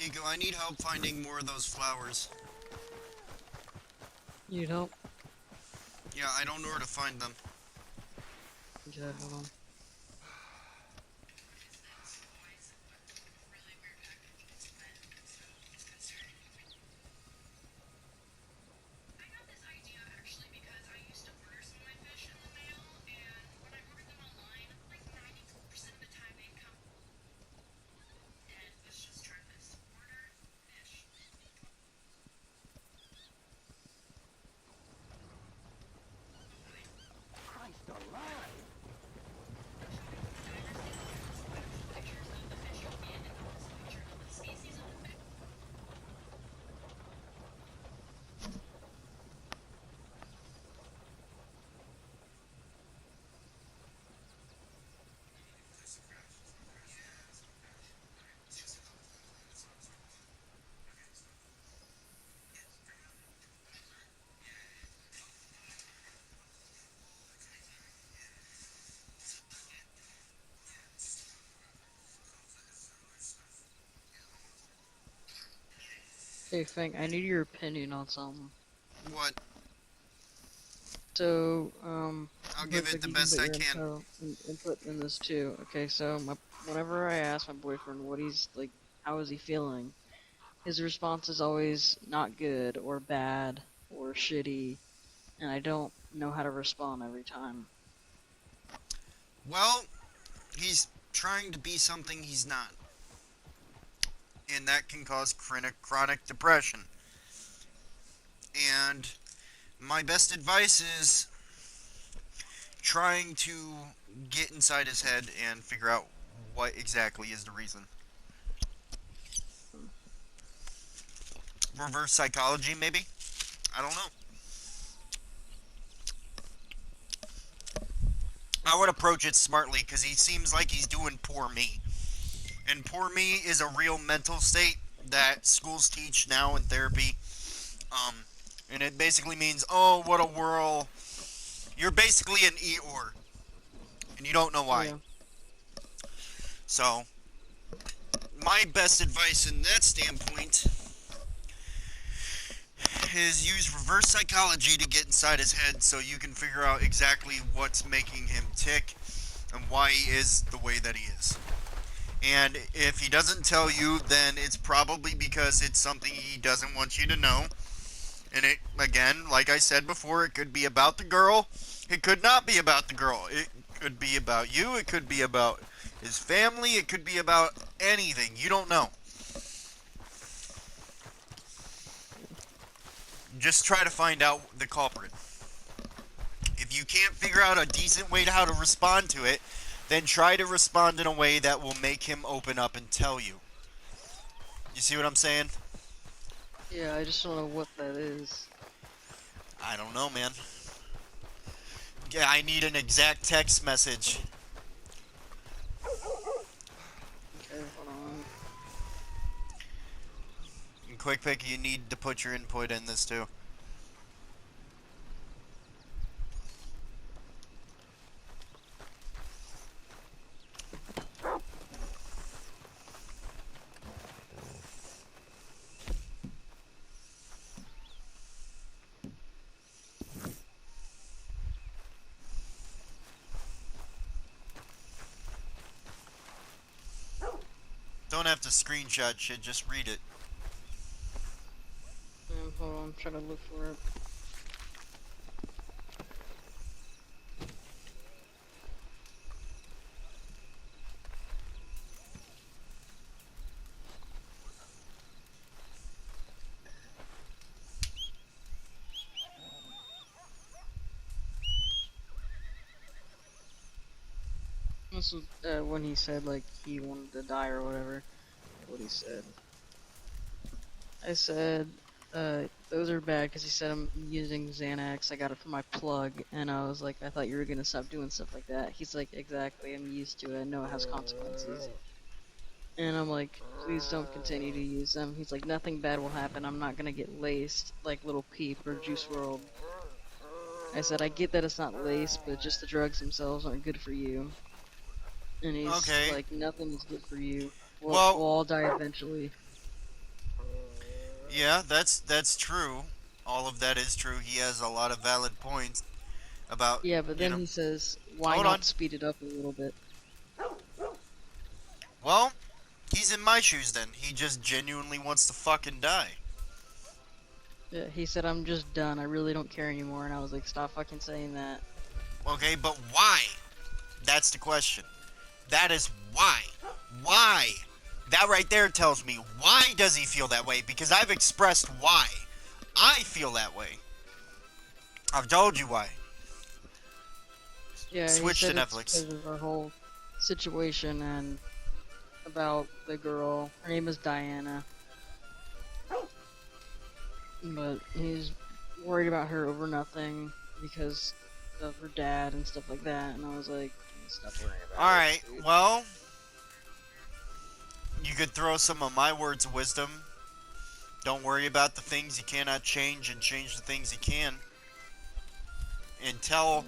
Ego, I need help finding more of those flowers. You don't? Yeah, I don't know where to find them. Okay, hold on. Hey, Fang, I need your opinion on something. What? So, I'll give it Perfect, the you can best put I your can. input in this too. Okay, so whenever I ask my boyfriend what he's like, how is he feeling, his response is always not good or bad or shitty, and I don't know how to respond every time. Well, he's trying to be something he's not. And that can cause chronic depression. And my best advice is trying to get inside his head and figure out what exactly is the reason. Reverse psychology, maybe? I don't know. I would approach it smartly because he seems like he's doing poor me. And poor me is a real mental state that schools teach now in therapy. Um, and it basically means, oh, what a whirl. You're basically an Eeyore, and you don't know why. Yeah. So, my best advice in that standpoint is use reverse psychology to get inside his head so you can figure out exactly what's making him tick and why he is the way that he is. And if he doesn't tell you, then it's probably because it's something he doesn't want you to know. And it, again, like I said before, it could be about the girl. It could not be about the girl. It could be about you. It could be about his family. It could be about anything. You don't know. Just try to find out the culprit. If you can't figure out a decent way to how to respond to it, then try to respond in a way that will make him open up and tell you. You see what I'm saying? Yeah, I just don't know what that is. I don't know, man. Yeah, I need an exact text message. Okay, hold on. And Quick Pick, you need to put your input in this too. Don't have to screenshot shit, just read it. Hold on, I'm trying to look for it. This was when he said like he wanted to die or whatever. What he said. I said, those are bad because he said I'm using Xanax. I got it from my plug, and I was like, I thought you were gonna stop doing stuff like that. He's like, exactly. I'm used to it. I know it has consequences. And I'm like, please don't continue to use them. He's like, nothing bad will happen. I'm not gonna get laced like Little Peep or Juice World. I said, I get that it's not laced, but just the drugs themselves aren't good for you. And he's Okay. like, nothing is good for you. We'll Well, all die eventually. Yeah, that's true. All of that is true. He has a lot of valid points about, Yeah, but you then know. he says, why Hold on. not speed it up a little bit? Well, he's in my shoes then. He just genuinely wants to fucking die. Yeah, he said, I'm just done. I really don't care anymore. And I was like, stop fucking saying that. Okay, but why? That's the question. That is why. Why? That right there tells me why does he feel that way? Because I've expressed why. I feel that way. I've told you why. Yeah, he Switch to said it's Netflix. because of our whole situation and about the girl. Her name is Diana. But he's worried about her over nothing because of her dad and stuff like that. And I was like, stop worrying about it. Alright, Dude. well, you could throw some of my words of wisdom. Don't worry about the things you cannot change and change the things you can. And tell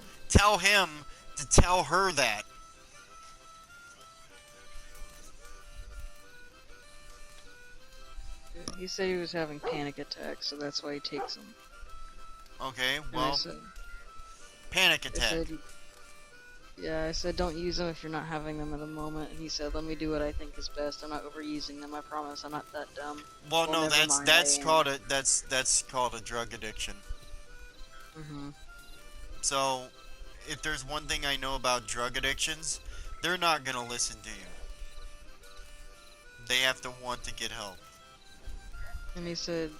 him to tell her that. He said he was having panic attacks, so that's why he takes them. Okay, And well, panic I attack. said, yeah, I said don't use them if you're not having them at the moment. And he said, let me do what I think is best. I'm not overusing them. I promise. I'm not that dumb. Well, Well, no, never mind, I that's am. called a that's called a drug addiction. Mhm. So, if there's one thing I know about drug addictions, they're not gonna listen to you. They have to want to get help. And he said,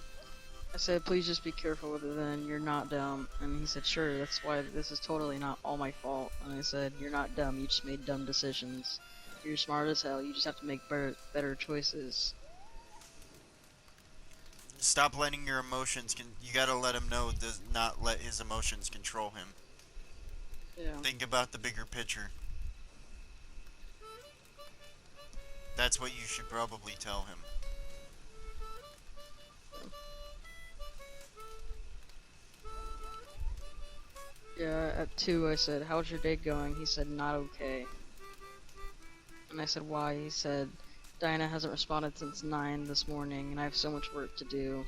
I said, please just be careful with it then, you're not dumb. And he said, sure, that's why this is totally not all my fault. And I said, you're not dumb, you just made dumb decisions. You're smart as hell, you just have to make better choices. Stop letting your emotions. You gotta let him know. Does not let his emotions control him. Yeah. Think about the bigger picture. That's what you should probably tell him. Yeah, at 2 I said, how's your day going? He said, not okay. And I said, why? He said, Diana hasn't responded since 9 this morning, and I have so much work to do.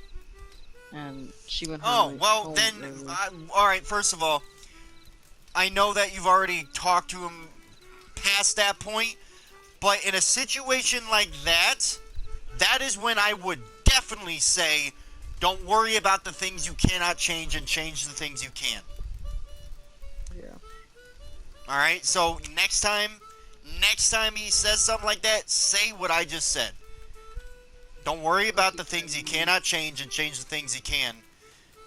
And she went Oh, home. well, home then, early. alright, first of all, I know that you've already talked to him past that point, but in a situation like that, that is when I would definitely say, don't worry about the things you cannot change and change the things you can. Yeah. Alright, so next time he says something like that, say what I just said. Don't worry about the things you cannot change and change the things you can.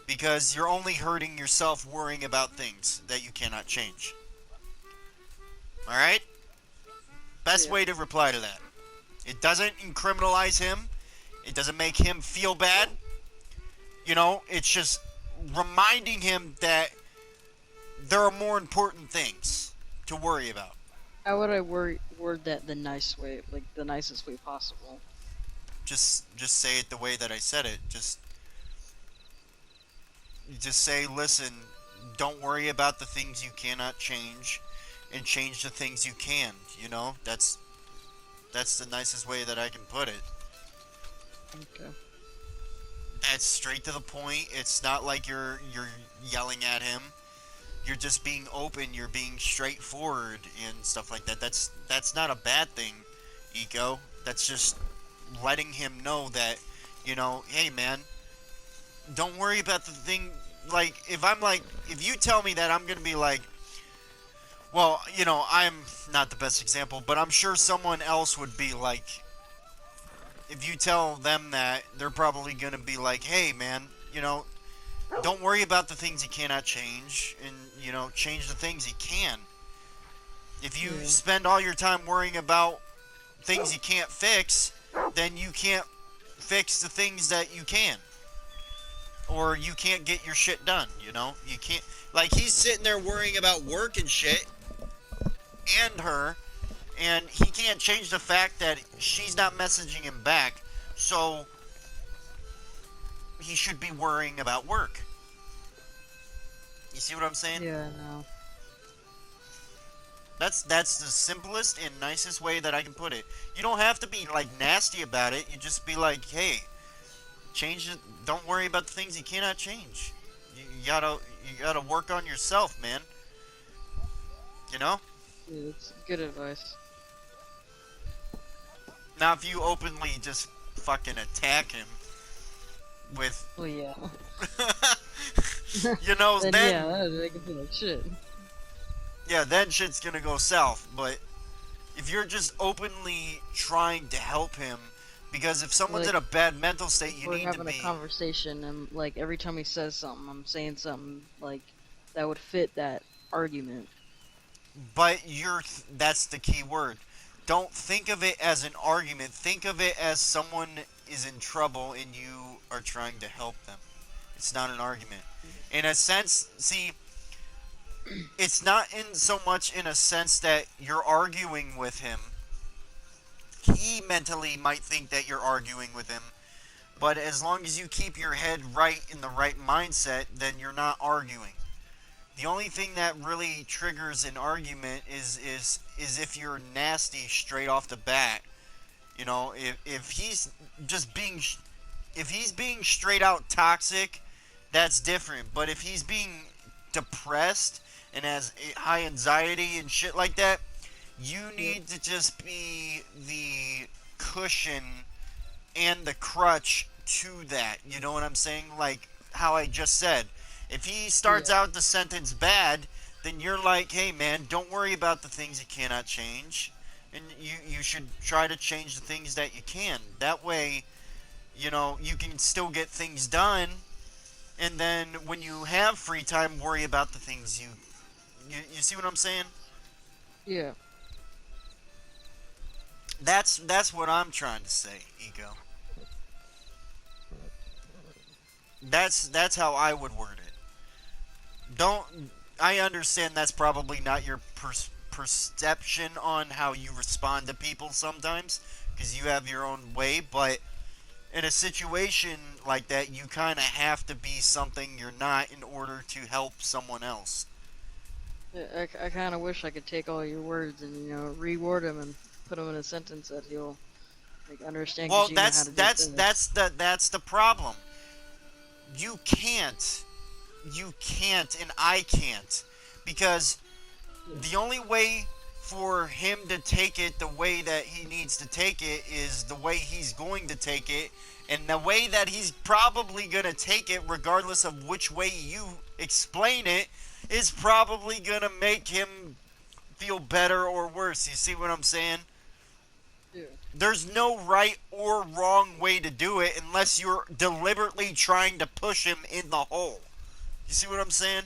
Because you're only hurting yourself worrying about things that you cannot change. Alright? Best Yeah. way to reply to that. It doesn't criminalize him. It doesn't make him feel bad. You know, it's just reminding him that there are more important things to worry about. How would I word that the nice way, like the nicest way possible? Just say it the way that I said it. Just say, listen, don't worry about the things you cannot change and change the things you can, you know? That's the nicest way that I can put it. Okay. That's straight to the point. It's not like you're yelling at him. You're just being open, you're being straightforward and stuff like that. That's not a bad thing, Eco. That's just letting him know that, you know, hey man, don't worry about the thing. Like, if you tell me that, I'm gonna be like, well, you know, I'm not the best example, but I'm sure someone else would be like, if you tell them that, they're probably gonna be like, hey man, you know, don't worry about the things you cannot change, and, you know, change the things you can. If you Yeah. spend all your time worrying about things you can't fix, then you can't fix the things that you can. Or you can't get your shit done, you know? You can't... Like, he's sitting there worrying about work and shit, and her, and he can't change the fact that she's not messaging him back, so he should be worrying about work. You see what I'm saying? Yeah, no. That's the simplest and nicest way that I can put it. You don't have to be, like, nasty about it. You just be like, hey, Change it. Don't worry about the things you cannot change. You gotta work on yourself, man. You know. Yeah, it's good advice. Now, if you openly just fucking attack him with, Well, yeah. you know, Then then yeah, that would make it feel like shit. yeah, then shit's gonna go south. But if you're just openly trying to help him, because if someone's Like, in a bad mental state, you we're need to having a be. conversation, and like every time he says something, I'm saying something like that would fit that argument. But that's the key word. Don't think of it as an argument. Think of it as someone is in trouble and you are trying to help them. It's not an argument. In a sense, see, it's not in so much in a sense that you're arguing with him. He mentally might think that you're arguing with him, but as long as you keep your head right in the right mindset, then you're not arguing. The only thing that really triggers an argument is if you're nasty straight off the bat. You know, if he's just being if he's being straight out toxic, that's different. But if he's being depressed and has high anxiety and shit like that, you need to just be the cushion and the crutch to that. You know what I'm saying? Like how I just said. If he starts Yeah. out the sentence bad, then you're like, hey man, don't worry about the things you cannot change. And you should try to change the things that you can. That way, you know, you can still get things done. And then when you have free time, worry about the things you see what I'm saying? Yeah. That's what I'm trying to say, Ego. That's how I would word it. Don't I understand that's probably not your perception on how you respond to people sometimes because you have your own way, but in a situation like that, you kind of have to be something you're not in order to help someone else. I kind of wish I could take all your words and reword them and put them in a sentence that he'll like understand Well, because you know how to do things. that's the problem. You can't. You can't and I can't because the only way for him to take it the way that he needs to take it is the way he's going to take it, and the way that he's probably going to take it regardless of which way you explain it is probably going to make him feel better or worse. You see what I'm saying? Yeah. There's no right or wrong way to do it unless you're deliberately trying to push him in the hole. You see what I'm saying?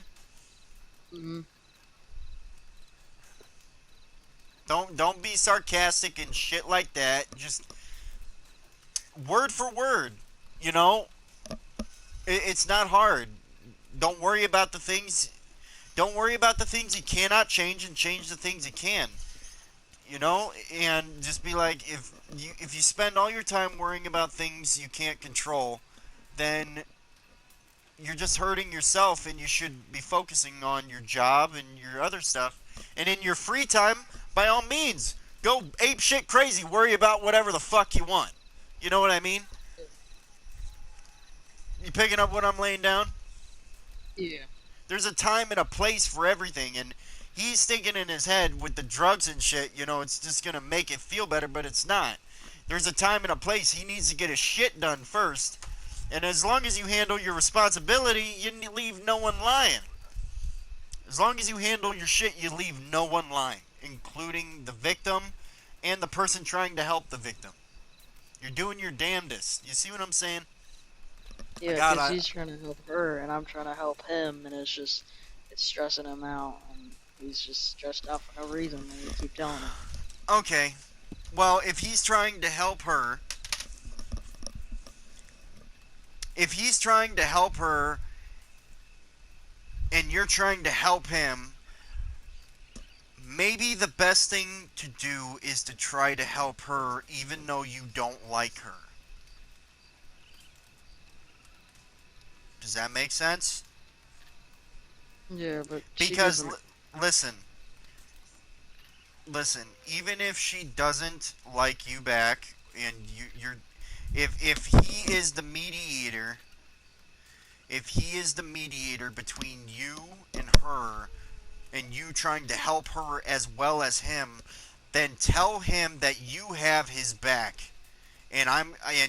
Hmm. Don't be sarcastic and shit like that. Just word for word. You know, it's not hard. Don't worry about the things. Don't worry about the things you cannot change, and change the things you can. You know, and just be like, if you spend all your time worrying about things you can't control, then you're just hurting yourself, and you should be focusing on your job and your other stuff. And in your free time, by all means, go ape shit crazy. Worry about whatever the fuck you want. You know what I mean? You picking up what I'm laying down? Yeah. There's a time and a place for everything, and he's thinking in his head with the drugs and shit, you know, it's just gonna make it feel better, but it's not. There's a time and a place. He needs to get his shit done first, and as long as you handle your responsibility, you leave no one lying. As long as you handle your shit, you leave no one lying, including the victim and the person trying to help the victim. You're doing your damnedest. You see what I'm saying? Yeah, God, because he's trying to help her, and I'm trying to help him, and it's stressing him out, and he's just stressed out for no reason, and we keep telling him. okay. Well, if he's trying to help her, if he's trying to help her and you're trying to help him, maybe the best thing to do is to try to help her even though you don't like her. Does that make sense? Yeah, but she Because doesn't. listen, even if she doesn't like you back and you're If he is the mediator, if he is the mediator between you and her, and you trying to help her as well as him, then tell him that you have his back, and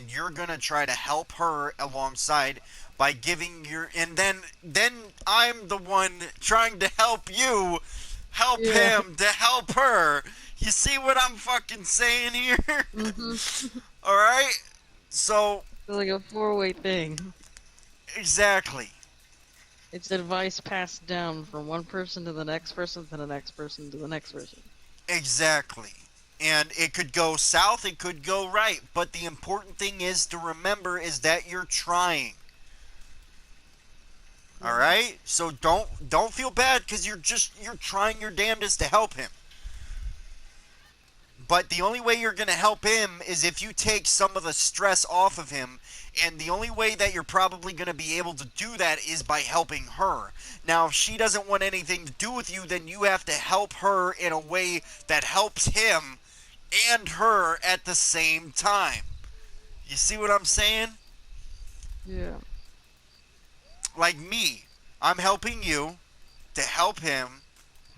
you're gonna try to help her alongside by giving your, and then I'm the one trying to help you help Yeah. him to help her. You see what I'm fucking saying here? Mm-hmm. All right. So Like a four-way thing. exactly. It's advice passed down from one person to the next person to the next person to the next person. Exactly. And it could go south, it could go right, but the important thing is to remember is that you're trying. All right? So don't feel bad cuz you're trying your damnedest to help him. But the only way you're going to help him is if you take some of the stress off of him. And the only way that you're probably going to be able to do that is by helping her. Now, if she doesn't want anything to do with you, then you have to help her in a way that helps him and her at the same time. You see what I'm saying? Yeah. Like me, I'm helping you to help him.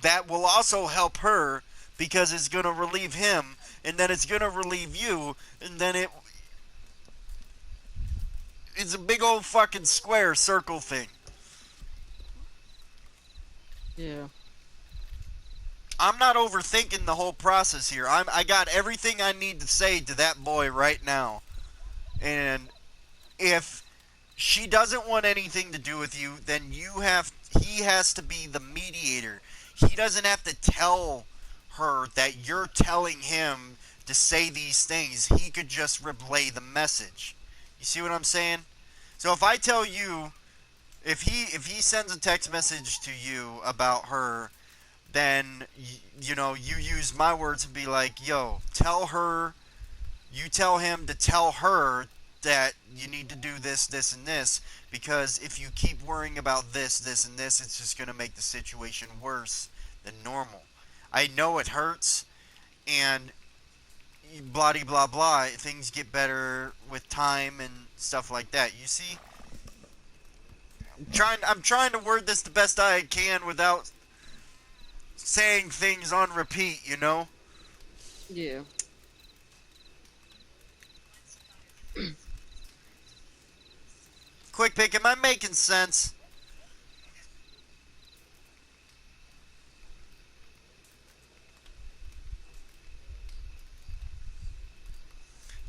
That will also help her because it's going to relieve him, and then it's going to relieve you, and then it's a big old fucking square circle thing. Yeah. I'm not overthinking the whole process here. I got everything I need to say to that boy right now. And if she doesn't want anything to do with you, then he has to be the mediator. He doesn't have to tell her that you're telling him to say these things. He could just relay the message. You see what I'm saying? So if I tell you, if he sends a text message to you about her, then you use my words and be like, yo, you tell him to tell her that you need to do this, this, and this, because if you keep worrying about this, this, and this, it's just going to make the situation worse than normal. I know it hurts, and blah blah blah. Things get better with time and stuff like that. You see, I'm trying to word this the best I can without saying things on repeat. You know. Yeah. Quick pick. Am I making sense?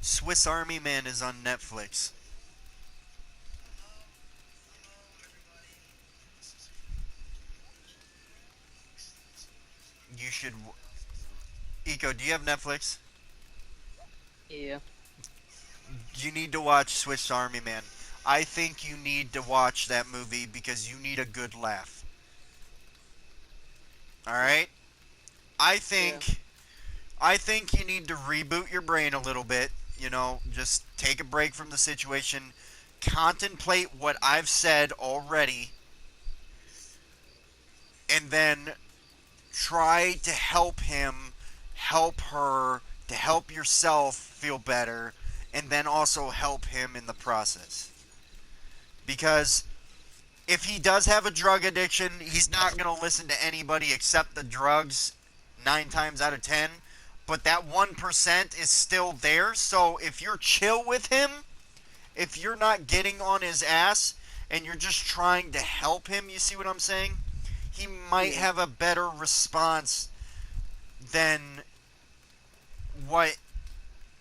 Swiss Army Man is on Netflix. You should. Eco, do you have Netflix? Yeah. You need to watch Swiss Army Man. I think you need to watch that movie because you need a good laugh. Alright? I think Yeah. I think you need to reboot your brain a little bit, just take a break from the situation, contemplate what I've said already, and then try to help him, help her, to help yourself feel better, and then also help him in the process. Because if he does have a drug addiction, he's not going to listen to anybody except the drugs 9 times out of 10. But that 1% is still there. So if you're chill with him, if you're not getting on his ass and you're just trying to help him, you see what I'm saying? He might Yeah. have a better response than what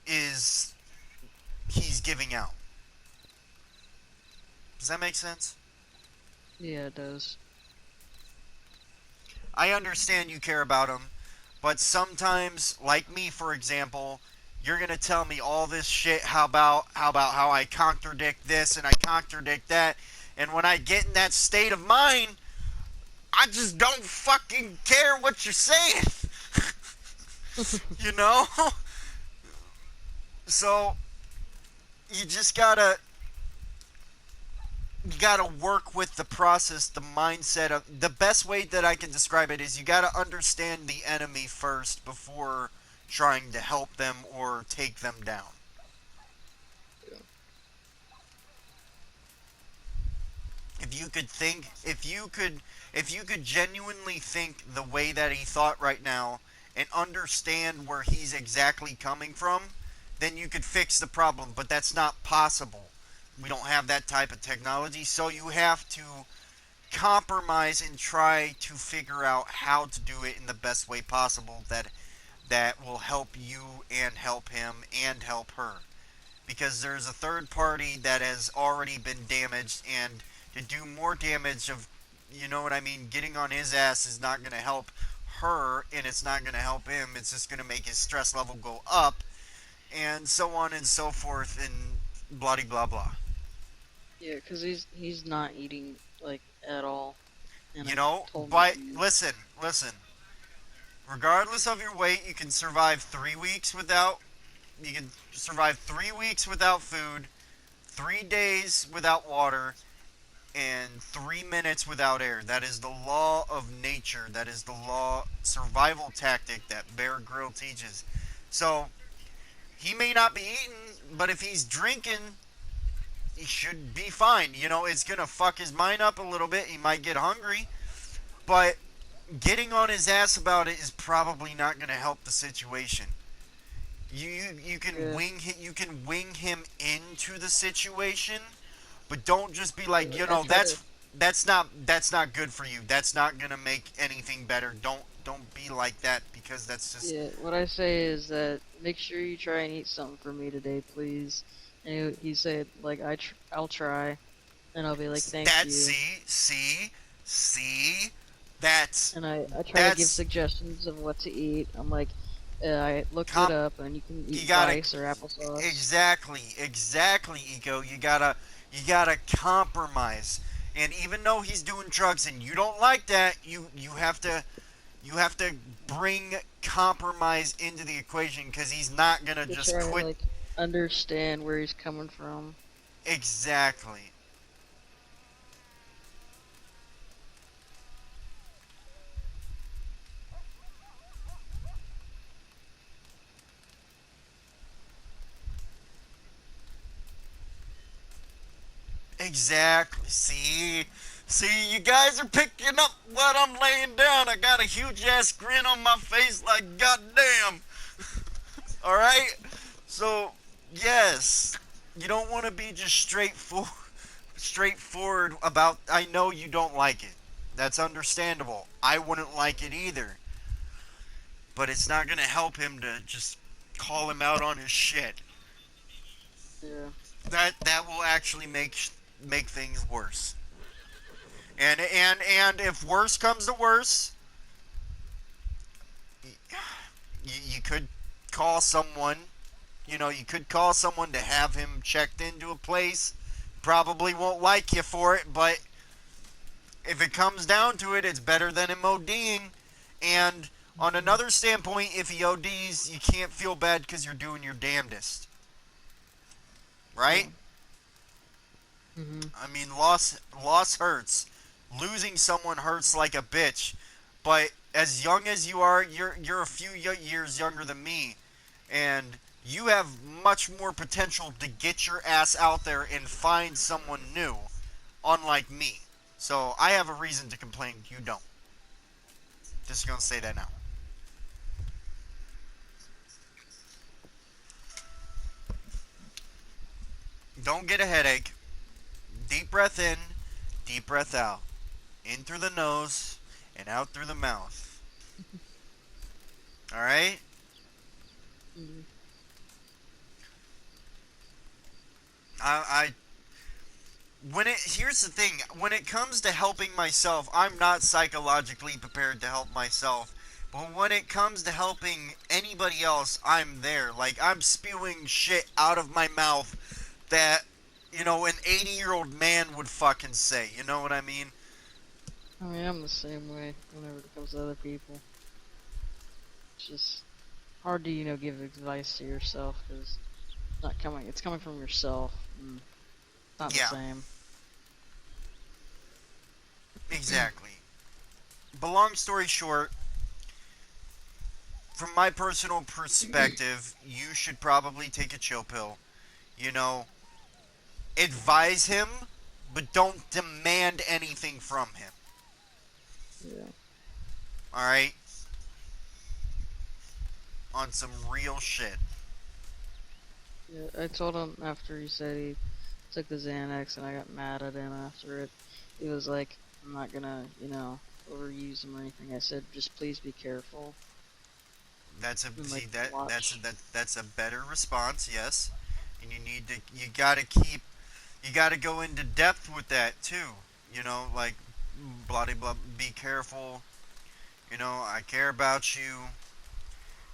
is he's giving out. Does that make sense? Yeah, it does. I understand you care about him, but sometimes, like me, for example, you're gonna tell me all this shit. How I contradict this and I contradict that, and when I get in that state of mind, I just don't fucking care what you're saying. you know. So you just gotta work with the process, the mindset of the best way that I can describe it is you gotta understand the enemy first before trying to help them or take them down. if you could genuinely think the way that he thought right now and understand where he's exactly coming from, then you could fix the problem, but that's not possible. We don't have that type of technology, so you have to compromise and try to figure out how to do it in the best way possible that will help you and help him and help her, because there's a third party that has already been damaged, and to do more damage of, you know what I mean, getting on his ass is not going to help her, and it's not going to help him. It's just going to make his stress level go up, and so on and so forth, and blah blah blah. Yeah, because he's not eating like at all, and You I know, told him but to. listen. Regardless of your weight, you can survive 3 weeks without. You can survive 3 weeks without food, 3 days without water, and 3 minutes without air. That is the law of nature. That is the law survival tactic that Bear Grylls teaches. So he may not be eating, but if he's drinking, he should be fine. You know, it's gonna fuck his mind up a little bit. He might get hungry, but getting on his ass about it is probably not gonna help the situation. You can Yeah, wing him into the situation, but don't just be like, you I know, try to. that's not good for you. That's not gonna make anything better. Don't be like that, because that's just Yeah, what I say is that make sure you try and eat something for me today, please. And he said like I'll try, and I'll be like thank that. you. See, that's And I try to give that's suggestions of what to eat. I'm like, I looked it comp. up, and you can You eat gotta rice or applesauce. exactly, Eco. You gotta compromise. And even though he's doing drugs and you don't like that, you have to bring compromise into the equation, because he's not gonna To just try and quit. like understand where he's coming from. Exactly. Exactly. See, you guys are picking up what I'm laying down. I got a huge ass grin on my face, like goddamn. All right. So yes, you don't want to be just straightforward about. I know you don't like it. That's understandable. I wouldn't like it either. But it's not gonna help him to just call him out on his shit. Yeah. That will actually make things worse. And if worse comes to worse, you could call someone. You know, you could call someone to have him checked into a place. Probably won't like you for it, but if it comes down to it, it's better than him ODing. And on another standpoint, if he ODs, you can't feel bad because you're doing your damnedest, right? Yeah. Mhm. I mean, loss hurts. Losing someone hurts like a bitch. But as young as you are, you're a few years younger than me, and you have much more potential to get your ass out there and find someone new, unlike me. So I have a reason to complain. You don't. Just gonna say that now. Don't get a headache. Deep breath in, deep breath out. In through the nose and out through the mouth. All right? Mhm. I when it here's the thing, when it comes to helping myself, I'm not psychologically prepared to help myself. But when it comes to helping anybody else, I'm there. Like, I'm spewing shit out of my mouth that, you know, an 80-year-old man would fucking say. You know what I mean? I mean, I'm the same way whenever it comes to other people. It's just hard to give advice to yourself because it's coming from yourself. And it's not the Yeah, same. exactly. But long story short, from my personal perspective, you should probably take a chill pill. You know, advise him, but don't demand anything from him. Yeah. Alright? On some real shit. Yeah, I told him after he said he took the Xanax and I got mad at him after it. He was like, I'm not gonna, overuse them or anything. I said, just please be careful That's a and see like that watch. that's a better response, yes. And you gotta keep you gotta go into depth with that too. Like blah blah. Be careful. I care about you.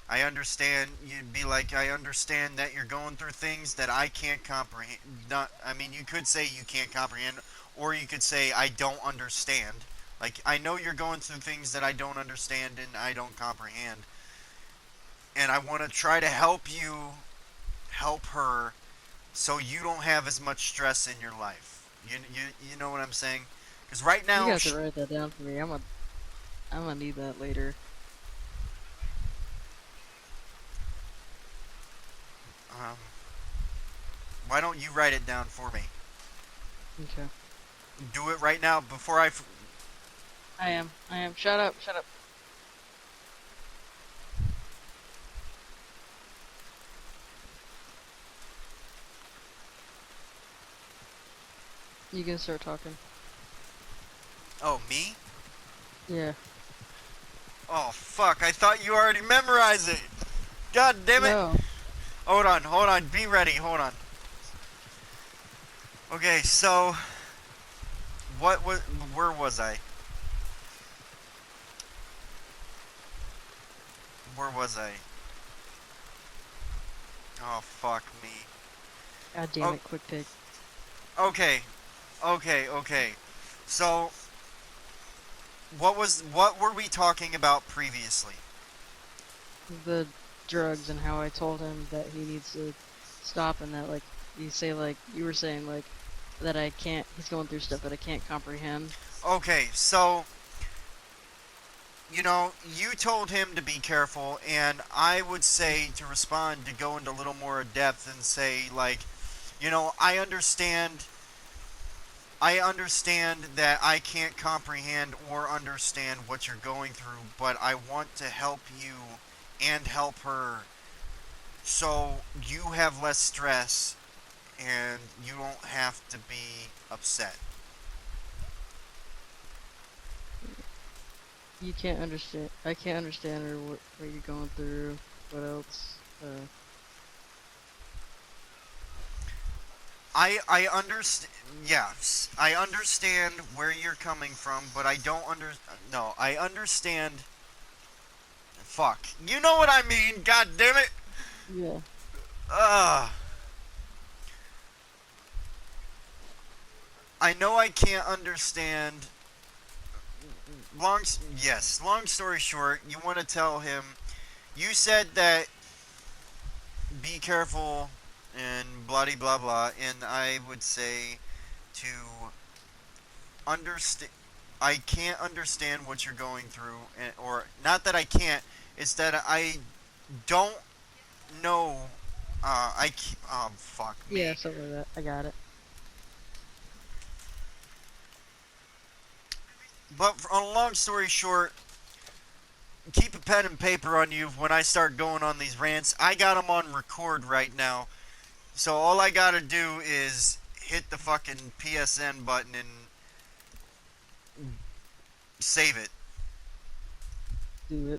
I understand. You'd be like, I understand that you're going through things that I can't comprehend. Not, I mean, you could say you can't comprehend, or you could say I don't understand. Like, I know you're going through things that I don't understand and I don't comprehend, and I want to try to help her, so you don't have as much stress in your life. You know what I'm saying? Because right You now, got to write that down for me. I'm gonna need that later. um, why don't you write it down for me? Okay. Do it right now before I am. I am. Shut up. Shut up. You can start talking. Oh, me? Yeah. Oh, fuck. I thought you already memorized it. God damn it. No. Hold on. Be ready. Hold on. Okay, so where was I? Where was I? Oh, fuck me. God damn Oh, it. Quick take. okay. Okay. So, what were we talking about previously? The drugs and how I told him that he needs to stop and that like you were saying like that I can't. He's going through stuff that I can't comprehend. Okay, so you told him to be careful, and I would say to respond to go into a little more depth and say, like, I understand that I can't comprehend or understand what you're going through, but I want to help you and help her so you have less stress and you don't have to be upset. You can't understand. I can't understand or what you're going through. What else? I understand. Yes, I understand where you're coming from, but I don't under. No, I understand. Fuck. You know what I mean? God damn it. Yeah. Ugh. I know I can't understand. Long story short, you want to tell him. You said that be careful and blah blah blah, and I would say to understand. I can't understand what you're going through, or not that I can't. It's that I don't know. Fuck Yeah. me. Something like that. I got it. But on a long story short, keep a pen and paper on you when I start going on these rants. I got them on record right now, so all I gotta do is hit the fucking PSN button and save it. Do it.